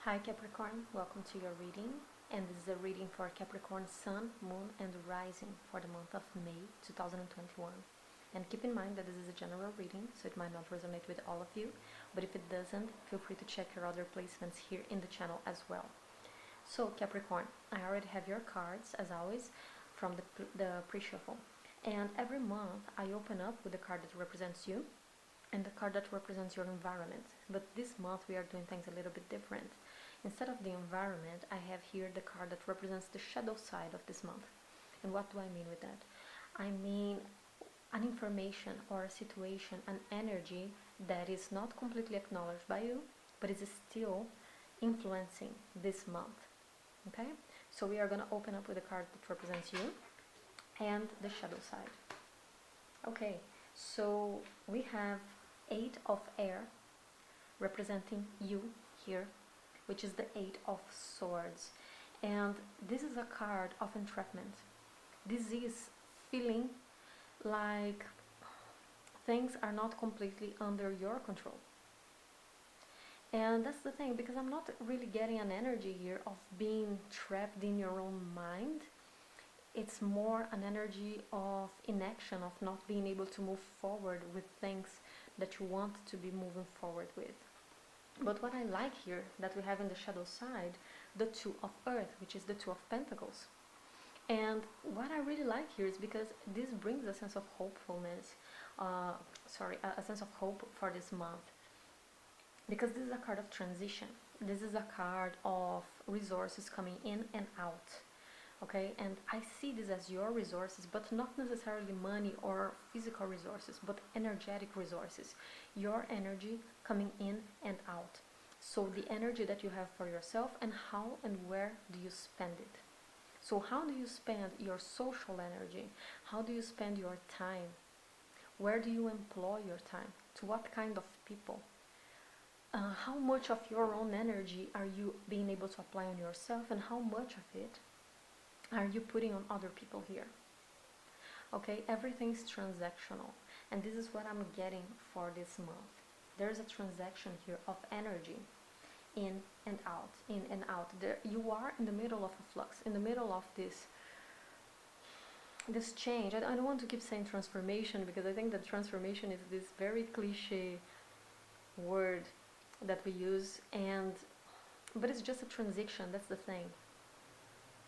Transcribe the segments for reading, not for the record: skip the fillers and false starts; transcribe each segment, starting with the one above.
Hi Capricorn, welcome to your reading, and this is a reading for Capricorn Sun, Moon and Rising for the month of May 2021. And keep in mind that this is a general reading, so it might not resonate with all of you, but if it doesn't, feel free to check your other placements here in the channel as well. So Capricorn, I already have your cards, as always, from the pre-shuffle. And every month I open up with the card that represents you and the card that represents your environment. But this month we are doing things a little bit different. Instead of the environment, I have here the card that represents the shadow side of this month. And what do I mean with that? I mean an information or a situation, an energy that is not completely acknowledged by you, but is still influencing this month. Okay? So we are going to open up with a card that represents you and the shadow side. Okay, so we have 8 of air representing you here, which is the 8 of swords, and this is a card of entrapment. This is feeling like things are not completely under your control. And that's the thing, because I'm not really getting an energy here of being trapped in your own mind. It's more an energy of inaction, of not being able to move forward with things that you want to be moving forward with. But what I like here, that we have in the shadow side, the 2 of earth, which is the 2 of pentacles. And what I really like here is because this brings a sense of hopefulness, a sense of hope for this month. Because this is a card of transition. This is a card of resources coming in and out. Okay, and I see this as your resources, but not necessarily money or physical resources, but energetic resources. Your energy coming in and out. So the energy that you have for yourself, and how and where do you spend it? So how do you spend your social energy? How do you spend your time? Where do you employ your time? To what kind of people? How much of your own energy are you being able to apply on yourself, and how much of it are you putting on other people here? Okay, everything's transactional, and this is what I'm getting for this month. There's a transaction here of energy, in and out, in and out. There, you are in the middle of a flux, in the middle of this change. I don't want to keep saying transformation, because I think that transformation is this very cliche word that we use, but it's just a transition. That's the thing.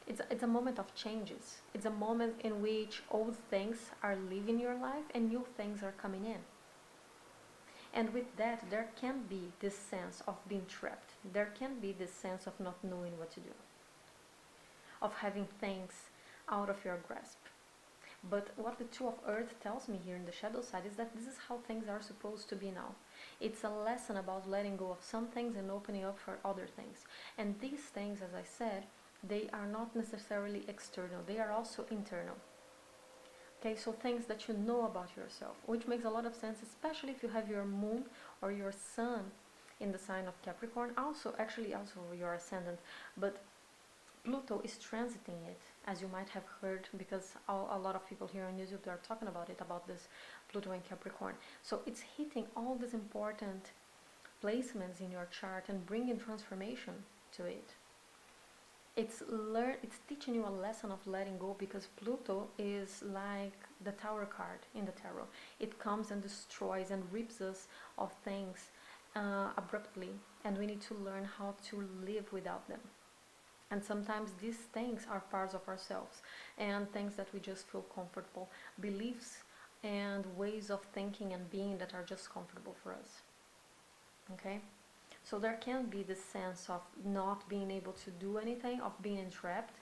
It's a moment of changes. It's a moment in which old things are leaving your life and new things are coming in. And with that, there can be this sense of being trapped. There can be this sense of not knowing what to do, of having things out of your grasp. But what the 2 of earth tells me here in the shadow side is that this is how things are supposed to be now. It's a lesson about letting go of some things and opening up for other things. And these things, as I said, they are not necessarily external, they are also internal. Okay, so things that you know about yourself, which makes a lot of sense, especially if you have your moon or your sun in the sign of Capricorn, also your ascendant, but Pluto is transiting it, as you might have heard, because a lot of people here on YouTube, they are talking about it, about this Pluto and Capricorn. So it's hitting all these important placements in your chart and bringing transformation to it. It's teaching you a lesson of letting go, because Pluto is like the Tower card in the tarot. It comes and destroys and rips us of things abruptly, and we need to learn how to live without them. And sometimes these things are parts of ourselves, and things that we just feel comfortable, beliefs and ways of thinking and being that are just comfortable for us. Okay? So there can be this sense of not being able to do anything, of being entrapped,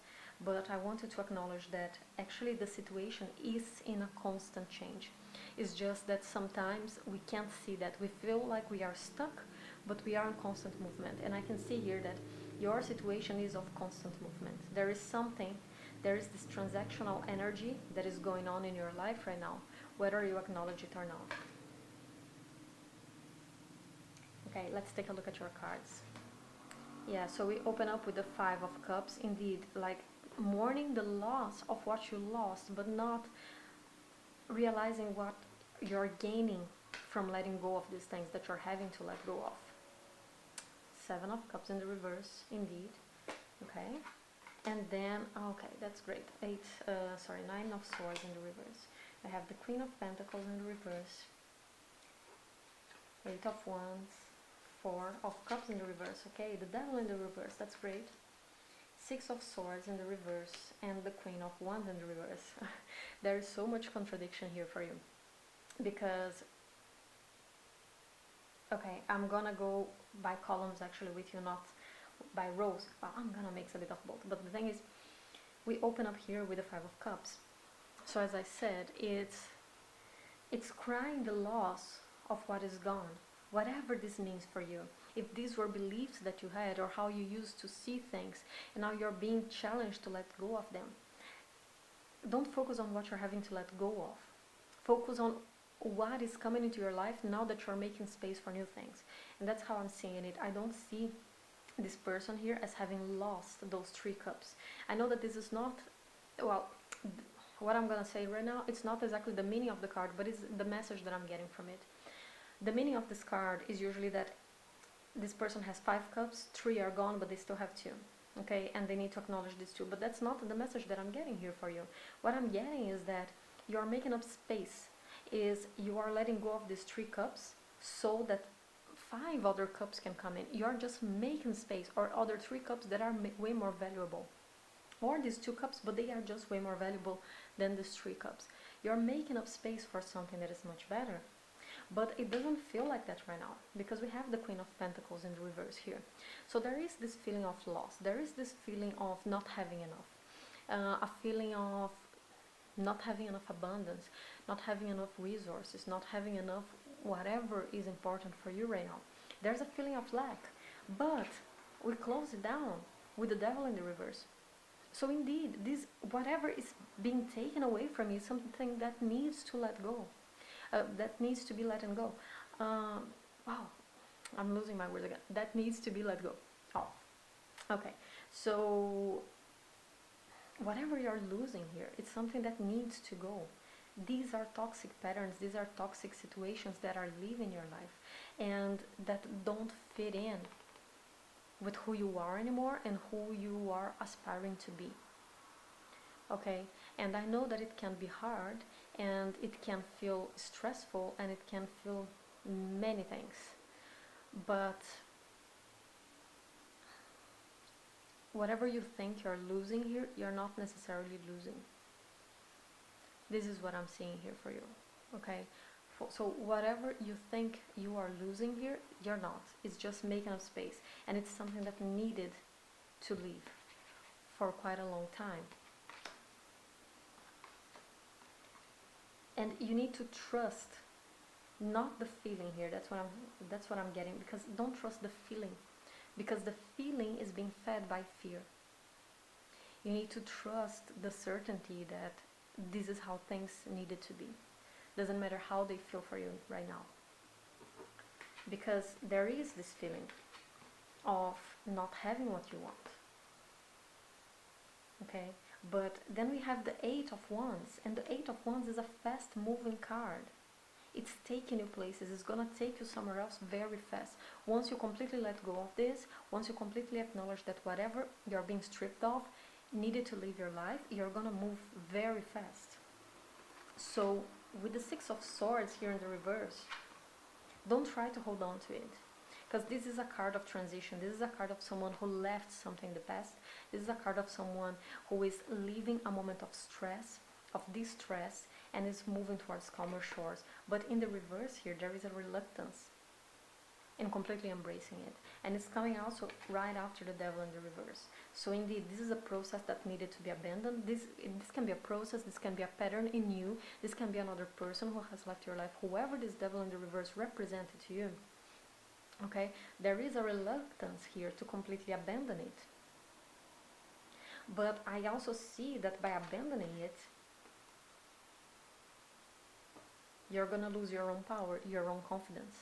but I wanted to acknowledge that actually the situation is in a constant change. It's just that sometimes we can't see that. We feel like we are stuck, but we are in constant movement. And I can see here that your situation is of constant movement. There is this transactional energy that is going on in your life right now, whether you acknowledge it or not. Okay, let's take a look at your cards. Yeah, so we open up with the 5 of Cups. Indeed, like mourning the loss of what you lost, but not realizing what you're gaining from letting go of these things that you're having to let go of. Seven of Cups in the reverse, indeed. Okay, and then, okay, that's great. Nine of Swords in the reverse. I have the Queen of Pentacles in the reverse, Eight of Wands, Four of Cups in the reverse. Okay, the Devil in the reverse, that's great. Six of Swords in the reverse, and the Queen of Wands in the reverse. There is so much contradiction here for you, because, okay, I'm gonna go by columns actually with you, not by rows. Well, I'm gonna mix a bit of both, but the thing is, we open up here with the Five of Cups. So as I said, it's crying the loss of what is gone, whatever this means for you. If these were beliefs that you had, or how you used to see things, and now you're being challenged to let go of them, don't focus on what you're having to let go of. Focus on what is coming into your life now that you're making space for new things. And that's how I'm seeing it. I don't see this person here as having lost those 3 cups. I know that this is not, well, what I'm gonna say right now, it's not exactly the meaning of the card, but it's the message that I'm getting from it. The meaning of this card is usually that this person has 5 cups, 3 are gone, but they still have 2. Okay, and they need to acknowledge these 2. But that's not the message that I'm getting here for you. What I'm getting is that you are making up space, is you are letting go of these 3 cups so that 5 other cups can come in. You are just making space, or other 3 cups that are way more valuable. Or these 2 cups, but they are just way more valuable than these 3 cups. You're making up space for something that is much better. But it doesn't feel like that right now, because we have the Queen of Pentacles in the reverse here. So there is this feeling of loss. There is this feeling of not having enough. A feeling of not having enough abundance, not having enough resources, not having enough whatever is important for you right now. There's a feeling of lack. But we close it down with the Devil in the reverse. So indeed, this whatever is being taken away from you is something that needs to let go. That needs to be let go. Wow, I'm losing my words again. That needs to be let go. Oh, okay. So whatever you're losing here, it's something that needs to go. These are toxic patterns. These are toxic situations that are living your life and that don't fit in with who you are anymore and who you are aspiring to be. Okay, and I know that it can be hard, and it can feel stressful, and it can feel many things, but whatever you think you're losing here, you're not necessarily losing. This is what I'm seeing here for you. Okay, so whatever you think you are losing here, you're not. It's just making up space, and it's something that needed to leave for quite a long time. And you need to trust, not the feeling here. That's what I'm getting. Because don't trust the feeling, because the feeling is being fed by fear. You need to trust the certainty that this is how things needed to be. Doesn't matter how they feel for you right now. Because there is this feeling of not having what you want. Okay? But then we have the Eight of Wands, and the Eight of Wands is a fast-moving card. It's taking you places. It's gonna take you somewhere else very fast. Once you completely let go of this, once you completely acknowledge that whatever you're being stripped of needed to live your life, you're gonna move very fast. So with the Six of Swords here in the reverse, don't try to hold on to it. Because this is a card of transition. This is a card of someone who left something in the past. This is a card of someone who is leaving a moment of stress, of distress, and is moving towards calmer shores. But in the reverse here, there is a reluctance in completely embracing it. And it's coming also right after the Devil in the reverse. So indeed, this is a process that needed to be abandoned. This can be a process, this can be a pattern in you, this can be another person who has left your life, whoever this Devil in the reverse represented to you. Okay, there is a reluctance here to completely abandon it. But I also see that by abandoning it, you're gonna lose your own power, your own confidence.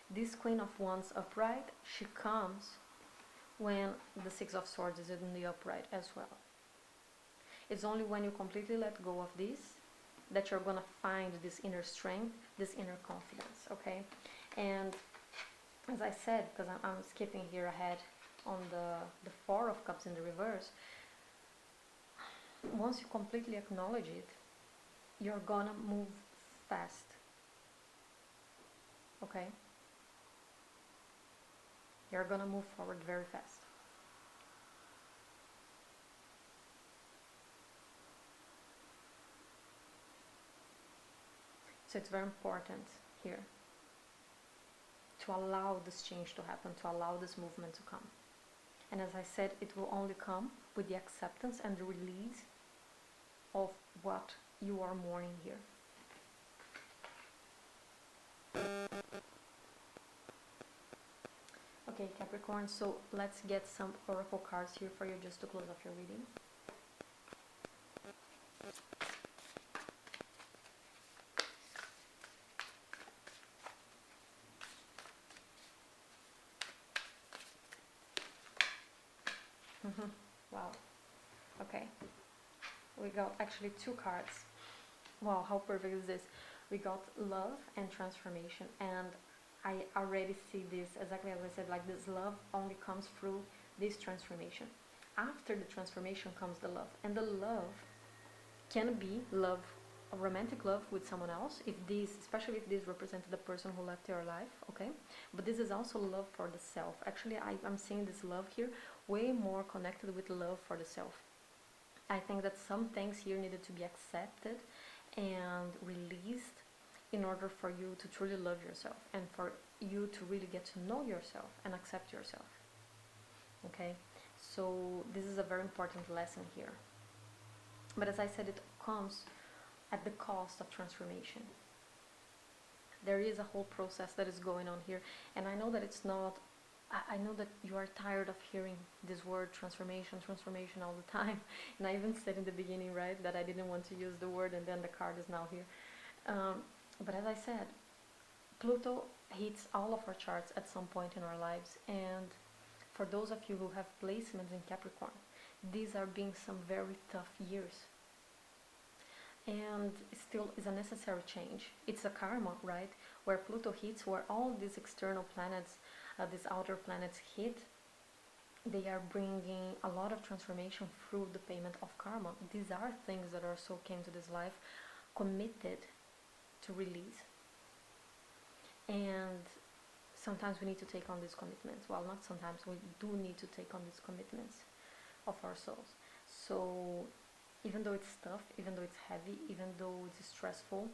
This Queen of Wands upright, she comes when the Six of Swords is in the upright as well. It's only when you completely let go of this that you're gonna find this inner strength, this inner confidence, okay? And as I said, because I'm skipping here ahead on the Four of Cups in the reverse, once you completely acknowledge it, you're gonna move fast, okay? You're gonna move forward very fast. So it's very important here to allow this change to happen, to allow this movement to come. And as I said, it will only come with the acceptance and the release of what you are mourning here. Okay, Capricorn, so let's get some oracle cards here for you just to close off your reading. Wow. Okay. We got actually two cards. Wow, how perfect is this? We got love and transformation, and I already see this exactly as I said, like this love only comes through this transformation. After the transformation comes the love, and the love can be love, a romantic love with someone else, if this, especially if this represents the person who left your life, okay? But this is also love for the self. Actually, I'm seeing this love here way more connected with love for the self. I think that some things here needed to be accepted and released in order for you to truly love yourself and for you to really get to know yourself and accept yourself. Okay, so this is a very important lesson here. But as I said, it comes at the cost of transformation. There is a whole process that is going on here, and I know that it's not, I know that you are tired of hearing this word transformation all the time. And I even said in the beginning, right, that I didn't want to use the word, and then the card is now here. But as I said, Pluto hits all of our charts at some point in our lives, and for those of you who have placements in Capricorn, these are being some very tough years. And it still is a necessary change. It's a karma, right? Where Pluto hits, where all these external planets, these outer planets hit, they are bringing a lot of transformation through the payment of karma. These are things that our soul came to this life committed to release. And sometimes we need to take on these commitments. Well, not sometimes, we do need to take on these commitments of our souls. So even though it's tough, even though it's heavy, even though it's stressful,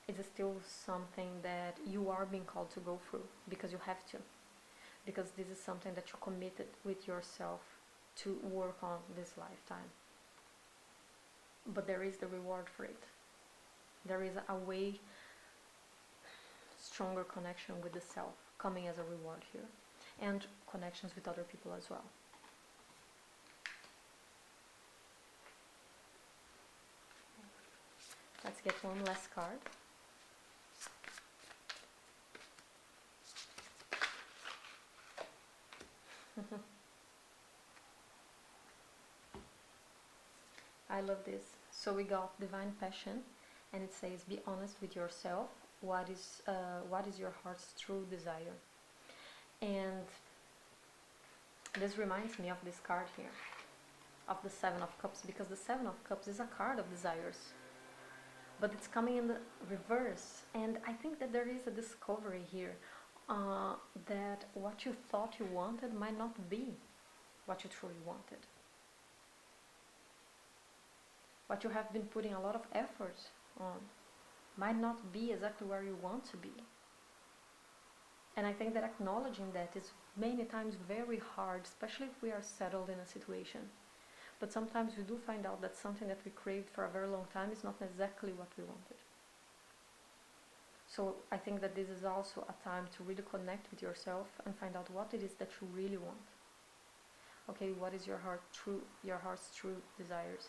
it's still something that you are being called to go through, because you have to. Because this is something that you're committed with yourself to work on this lifetime. But there is the reward for it. There is a way stronger connection with the self coming as a reward here, and connections with other people as well. Let's get one last card. I love this. So we got Divine Passion, and it says, be honest with yourself. What is your heart's true desire? And this reminds me of this card here, of the Seven of Cups, because the Seven of Cups is a card of desires, but it's coming in the reverse. And I think that there is a discovery here that what you thought you wanted might not be what you truly wanted. What you have been putting a lot of effort on might not be exactly where you want to be. And I think that acknowledging that is many times very hard, especially if we are settled in a situation. But sometimes we do find out that something that we craved for a very long time is not exactly what we wanted. So I think that this is also a time to really connect with yourself and find out what it is that you really want. Okay, what is your heart's true desires?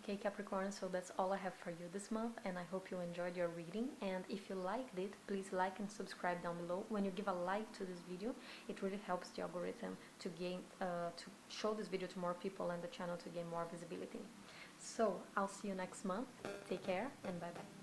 Okay, Capricorn, so that's all I have for you this month, and I hope you enjoyed your reading. And if you liked it, please like and subscribe down below. When you give a like to this video, it really helps the algorithm to gain, to show this video to more people and the channel to gain more visibility. So I'll see you next month. Take care and bye bye.